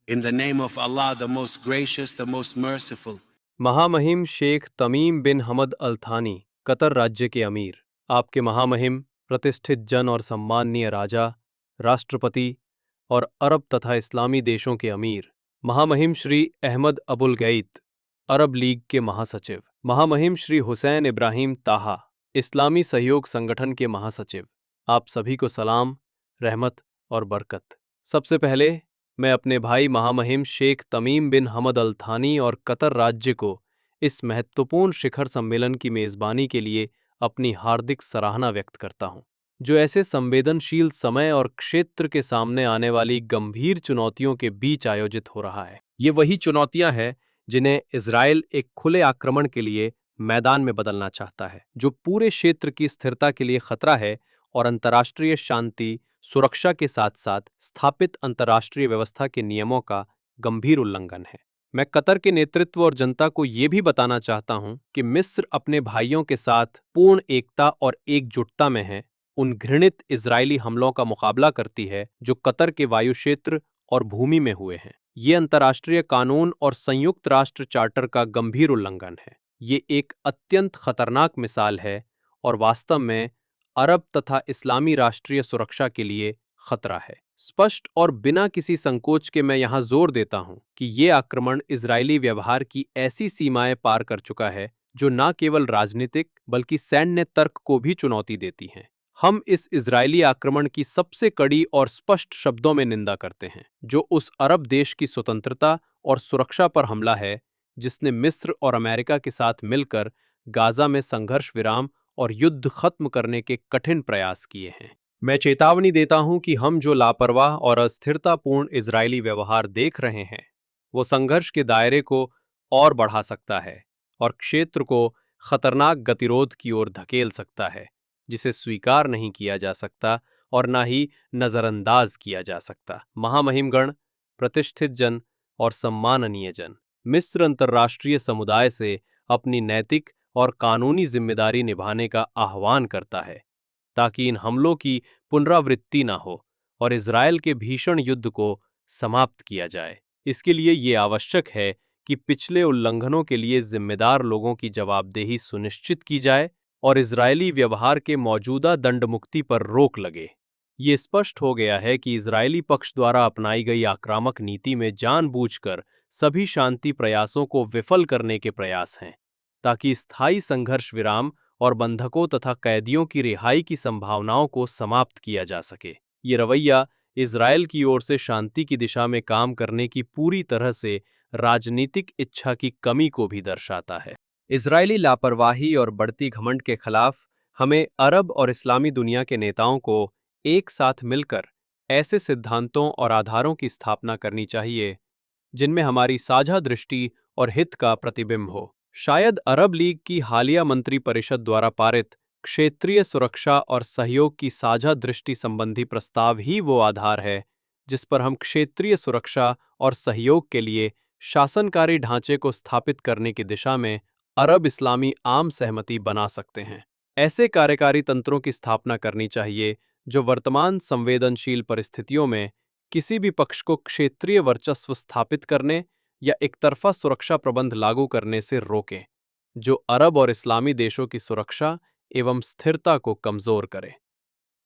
In the name of Allah, the most gracious, the most merciful. महामहिम शेख तमीम बिन हमद अल थानी, Qatar राज्य के अमीर, आपके महामहिम प्रतिष्ठित जन और सम्माननीय राजा, राष्ट्रपति और अरब तथा इस्लामी देशों के अमीर, महामहिम श्री अहमद अबुल गैत, अरब लीग के महासचिव, महामहिम श्री हुसैन इब्राहिम ताहा, इस्लामी सहयोग संगठन के महासचिव, आप सभी को सलाम, रहमत और बरकत। सबसे पहले मैं अपने भाई महामहिम शेख तमीम बिन हमद अल थानी और कतर राज्य को इस महत्वपूर्ण शिखर सम्मेलन की मेज़बानी के लिए अपनी हार्दिक सराहना व्यक्त करता हूं, जो ऐसे संवेदनशील समय और क्षेत्र के सामने आने वाली गंभीर चुनौतियों के बीच आयोजित हो रहा है। ये वही चुनौतियां हैं जिन्हें इजराइल एक खुले आक्रमण के लिए मैदान में बदलना चाहता है, जो पूरे क्षेत्र की स्थिरता के लिए खतरा है और अंतर्राष्ट्रीय शांति सुरक्षा के साथ साथ स्थापित अंतर्राष्ट्रीय व्यवस्था के नियमों का गंभीर उल्लंघन है। मैं कतर के नेतृत्व और जनता को ये भी बताना चाहता हूं कि मिस्र अपने भाइयों के साथ पूर्ण एकता और एकजुटता में है, उन घृणित इजरायली हमलों का मुकाबला करती है जो कतर के वायु क्षेत्र और भूमि में हुए हैं। ये अंतर्राष्ट्रीय कानून और संयुक्त राष्ट्र चार्टर का गंभीर उल्लंघन है। ये एक अत्यंत खतरनाक मिसाल है और वास्तव में अरब तथा इस्लामी राष्ट्रीय सुरक्षा के लिए खतरा है। स्पष्ट और बिना किसी संकोच के मैं यहाँ जोर देता हूँ कि ये आक्रमण इजरायली व्यवहार की ऐसी सीमाएं पार कर चुका है जो न केवल राजनीतिक बल्कि सैन्य तर्क को भी चुनौती देती हैं। हम इस इजरायली आक्रमण की सबसे कड़ी और स्पष्ट शब्दों में निंदा करते हैं, जो उस अरब देश की स्वतंत्रता और सुरक्षा पर हमला है जिसने मिस्र और अमेरिका के साथ मिलकर गाजा में संघर्ष विराम और युद्ध खत्म करने के कठिन प्रयास किए हैं। मैं चेतावनी देता हूं कि हम जो लापरवाह और अस्थिरतापूर्ण इजरायली व्यवहार देख रहे हैं, वो संघर्ष के दायरे को और बढ़ा सकता है और क्षेत्र को खतरनाक गतिरोध की ओर धकेल सकता है, जिसे स्वीकार नहीं किया जा सकता और ना ही नजरअंदाज किया जा सकता। महामहिमगण, प्रतिष्ठित जन और सम्माननीय जन, मिस्र अंतर्राष्ट्रीय समुदाय से अपनी नैतिक और कानूनी जिम्मेदारी निभाने का आह्वान करता है ताकि इन हमलों की पुनरावृत्ति न हो और इजरायल के भीषण युद्ध को समाप्त किया जाए। इसके लिए ये आवश्यक है कि पिछले उल्लंघनों के लिए जिम्मेदार लोगों की जवाबदेही सुनिश्चित की जाए और इजरायली व्यवहार के मौजूदा दंडमुक्ति पर रोक लगे। ये स्पष्ट हो गया है कि इजरायली पक्ष द्वारा अपनाई गई आक्रामक नीति में जानबूझकर सभी शांति प्रयासों को विफल करने के प्रयास हैं, ताकि स्थायी संघर्ष विराम और बंधकों तथा कैदियों की रिहाई की संभावनाओं को समाप्त किया जा सके। ये रवैया इजरायल की ओर से शांति की दिशा में काम करने की पूरी तरह से राजनीतिक इच्छा की कमी को भी दर्शाता है। इजरायली लापरवाही और बढ़ती घमंड के खिलाफ हमें अरब और इस्लामी दुनिया के नेताओं को एक साथ मिलकर ऐसे सिद्धांतों और आधारों की स्थापना करनी चाहिए जिनमें हमारी साझा दृष्टि और हित का प्रतिबिंब हो। शायद अरब लीग की हालिया मंत्री परिषद द्वारा पारित क्षेत्रीय सुरक्षा और सहयोग की साझा दृष्टि संबंधी प्रस्ताव ही वो आधार है जिस पर हम क्षेत्रीय सुरक्षा और सहयोग के लिए शासनकारी ढांचे को स्थापित करने की दिशा में अरब इस्लामी आम सहमति बना सकते हैं। ऐसे कार्यकारी तंत्रों की स्थापना करनी चाहिए जो वर्तमान संवेदनशील परिस्थितियों में किसी भी पक्ष को क्षेत्रीय वर्चस्व स्थापित करने या एकतरफा सुरक्षा प्रबंध लागू करने से रोकें, जो अरब और इस्लामी देशों की सुरक्षा एवं स्थिरता को कमजोर करे।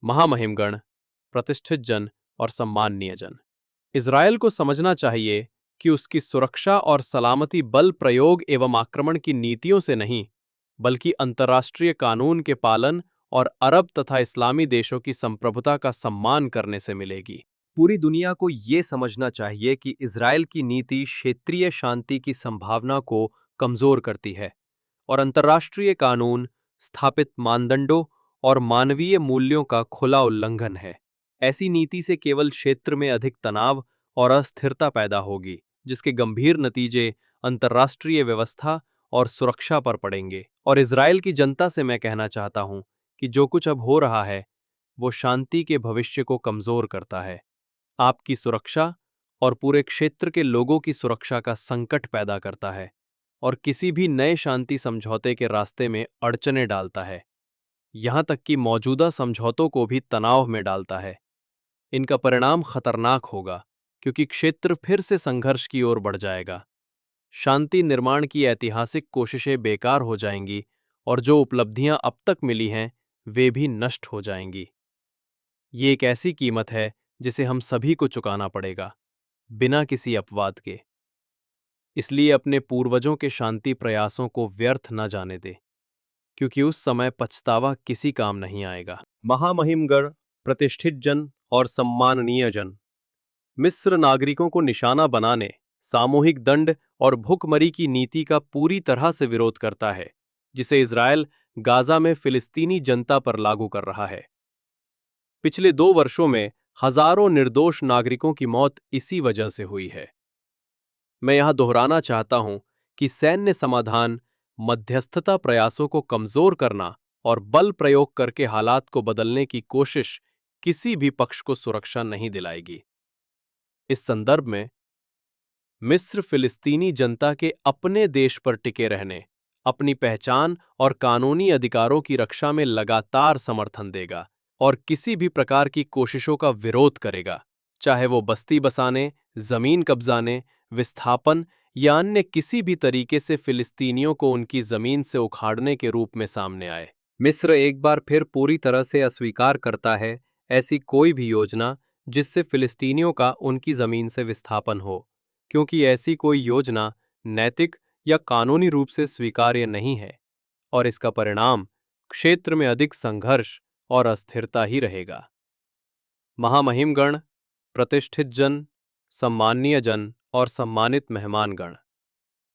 महामहिमगण, प्रतिष्ठित जन और सम्माननीय जन, इजरायल को समझना चाहिए कि उसकी सुरक्षा और सलामती बल प्रयोग एवं आक्रमण की नीतियों से नहीं, बल्कि अंतर्राष्ट्रीय कानून के पालन और अरब तथा इस्लामी देशों की संप्रभुता का सम्मान करने से मिलेगी। पूरी दुनिया को ये समझना चाहिए कि इजरायल की नीति क्षेत्रीय शांति की संभावना को कमजोर करती है और अंतर्राष्ट्रीय कानून, स्थापित मानदंडों और मानवीय मूल्यों का खुला उल्लंघन है। ऐसी नीति से केवल क्षेत्र में अधिक तनाव और अस्थिरता पैदा होगी, जिसके गंभीर नतीजे अंतर्राष्ट्रीय व्यवस्था और सुरक्षा पर पड़ेंगे। और इजरायल की जनता से मैं कहना चाहता हूं कि जो कुछ अब हो रहा है वो शांति के भविष्य को कमजोर करता है, आपकी सुरक्षा और पूरे क्षेत्र के लोगों की सुरक्षा का संकट पैदा करता है और किसी भी नए शांति समझौते के रास्ते में अड़चनें डालता है, यहाँ तक कि मौजूदा समझौतों को भी तनाव में डालता है। इनका परिणाम खतरनाक होगा क्योंकि क्षेत्र फिर से संघर्ष की ओर बढ़ जाएगा। शांति निर्माण की ऐतिहासिक कोशिशें बेकार हो जाएंगी और जो उपलब्धियां अब तक मिली हैं वे भी नष्ट हो जाएंगी। ये एक ऐसी कीमत है जिसे हम सभी को चुकाना पड़ेगा, बिना किसी अपवाद के। इसलिए अपने पूर्वजों के शांति प्रयासों को व्यर्थ न जाने दे, क्योंकि उस समय पछतावा किसी काम नहीं आएगा। महामहिमगढ़, प्रतिष्ठित जन और सम्माननीय जन, मिस्र नागरिकों को निशाना बनाने, सामूहिक दंड और भुखमरी की नीति का पूरी तरह से विरोध करता है, जिसे इजरायल गाजा में फिलिस्तीनी जनता पर लागू कर रहा है। पिछले 2 वर्षों में हजारों निर्दोष नागरिकों की मौत इसी वजह से हुई है। मैं यहां दोहराना चाहता हूं कि सैन्य समाधान, मध्यस्थता प्रयासों को कमजोर करना और बल प्रयोग करके हालात को बदलने की कोशिश किसी भी पक्ष को सुरक्षा नहीं दिलाएगी। इस संदर्भ में मिस्र फिलिस्तीनी जनता के अपने देश पर टिके रहने, अपनी पहचान और कानूनी अधिकारों की रक्षा में लगातार समर्थन देगा और किसी भी प्रकार की कोशिशों का विरोध करेगा, चाहे वो बस्ती बसाने, जमीन कब्जाने, विस्थापन या अन्य किसी भी तरीके से फिलिस्तीनियों को उनकी जमीन से उखाड़ने के रूप में सामने आए। मिस्र एक बार फिर पूरी तरह से अस्वीकार करता है ऐसी कोई भी योजना जिससे फिलिस्तीनियों का उनकी जमीन से विस्थापन हो, क्योंकि ऐसी कोई योजना नैतिक या कानूनी रूप से स्वीकार्य नहीं है और इसका परिणाम क्षेत्र में अधिक संघर्ष और अस्थिरता ही रहेगा। महामहिमगण, प्रतिष्ठित जन, सम्माननीय जन और सम्मानित मेहमानगण,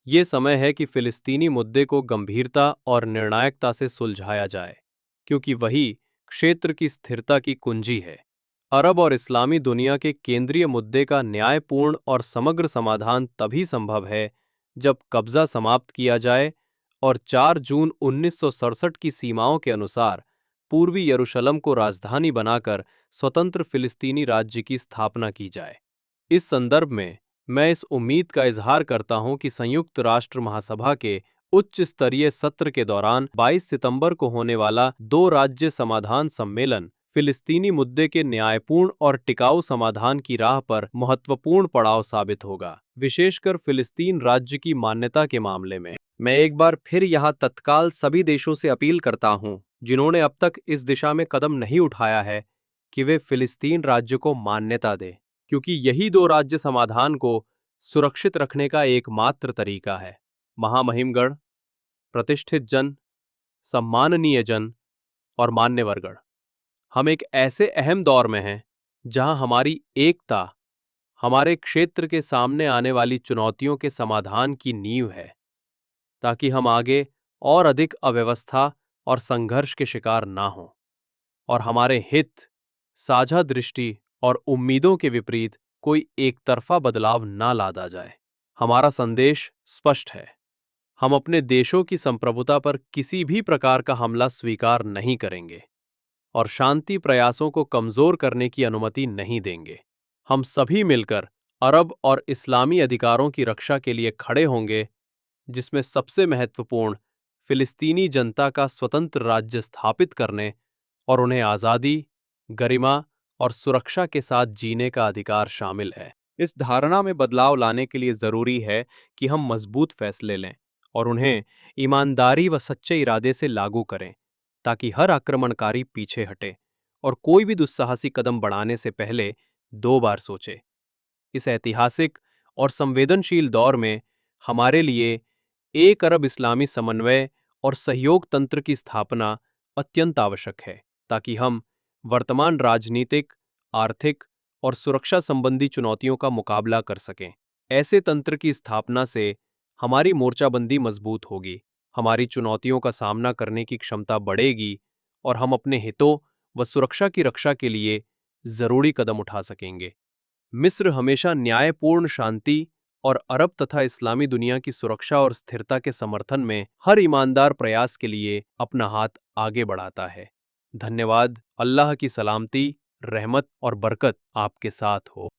ये समय है कि फिलिस्तीनी मुद्दे को गंभीरता और निर्णायकता से सुलझाया जाए, क्योंकि वही क्षेत्र की स्थिरता की कुंजी है। अरब और इस्लामी दुनिया के केंद्रीय मुद्दे का न्यायपूर्ण और समग्र समाधान तभी संभव है जब कब्जा समाप्त किया जाए और 4 जून 1967 की सीमाओं के अनुसार पूर्वी यरूशलेम को राजधानी बनाकर स्वतंत्र फिलिस्तीनी राज्य की स्थापना की जाए। इस संदर्भ में मैं इस उम्मीद का इजहार करता हूं कि संयुक्त राष्ट्र महासभा के उच्च स्तरीय सत्र के दौरान 22 सितंबर को होने वाला 2 राज्य समाधान सम्मेलन फिलिस्तीनी मुद्दे के न्यायपूर्ण और टिकाऊ समाधान की राह पर महत्वपूर्ण पड़ाव साबित होगा, विशेषकर फिलिस्तीन राज्य की मान्यता के मामले में। मैं एक बार फिर यहाँ तत्काल सभी देशों से अपील करता हूँ जिन्होंने अब तक इस दिशा में कदम नहीं उठाया है कि वे फिलिस्तीन राज्य को मान्यता दें, क्योंकि यही 2 राज्य समाधान को सुरक्षित रखने का एकमात्र तरीका है। महामहिमगण, प्रतिष्ठित जन, सम्माननीय जन और मान्यवरगण, हम एक ऐसे अहम दौर में हैं जहां हमारी एकता हमारे क्षेत्र के सामने आने वाली चुनौतियों के समाधान की नींव है, ताकि हम आगे और अधिक अव्यवस्था और संघर्ष के शिकार ना हों और हमारे हित, साझा दृष्टि और उम्मीदों के विपरीत कोई एकतरफा बदलाव ना लादा जाए। हमारा संदेश स्पष्ट है, हम अपने देशों की संप्रभुता पर किसी भी प्रकार का हमला स्वीकार नहीं करेंगे और शांति प्रयासों को कमजोर करने की अनुमति नहीं देंगे। हम सभी मिलकर अरब और इस्लामी अधिकारों की रक्षा के लिए खड़े होंगे, जिसमें सबसे महत्वपूर्ण फिलिस्तीनी जनता का स्वतंत्र राज्य स्थापित करने और उन्हें आज़ादी, गरिमा और सुरक्षा के साथ जीने का अधिकार शामिल है। इस धारणा में बदलाव लाने के लिए जरूरी है कि हम मजबूत फैसले लें और उन्हें ईमानदारी व सच्चे इरादे से लागू करें, ताकि हर आक्रमणकारी पीछे हटे और कोई भी दुस्साहसी कदम बढ़ाने से पहले 2 बार सोचे। इस ऐतिहासिक और संवेदनशील दौर में हमारे लिए एक अरब इस्लामी समन्वय और सहयोग तंत्र की स्थापना अत्यंत आवश्यक है, ताकि हम वर्तमान राजनीतिक, आर्थिक और सुरक्षा संबंधी चुनौतियों का मुकाबला कर सकें। ऐसे तंत्र की स्थापना से हमारी मोर्चाबंदी मजबूत होगी, हमारी चुनौतियों का सामना करने की क्षमता बढ़ेगी और हम अपने हितों व सुरक्षा की रक्षा के लिए जरूरी कदम उठा सकेंगे। मिस्र हमेशा न्यायपूर्ण शांति और अरब तथा इस्लामी दुनिया की सुरक्षा और स्थिरता के समर्थन में हर ईमानदार प्रयास के लिए अपना हाथ आगे बढ़ाता है। धन्यवाद। अल्लाह की सलामती, रहमत और बरकत आपके साथ हो।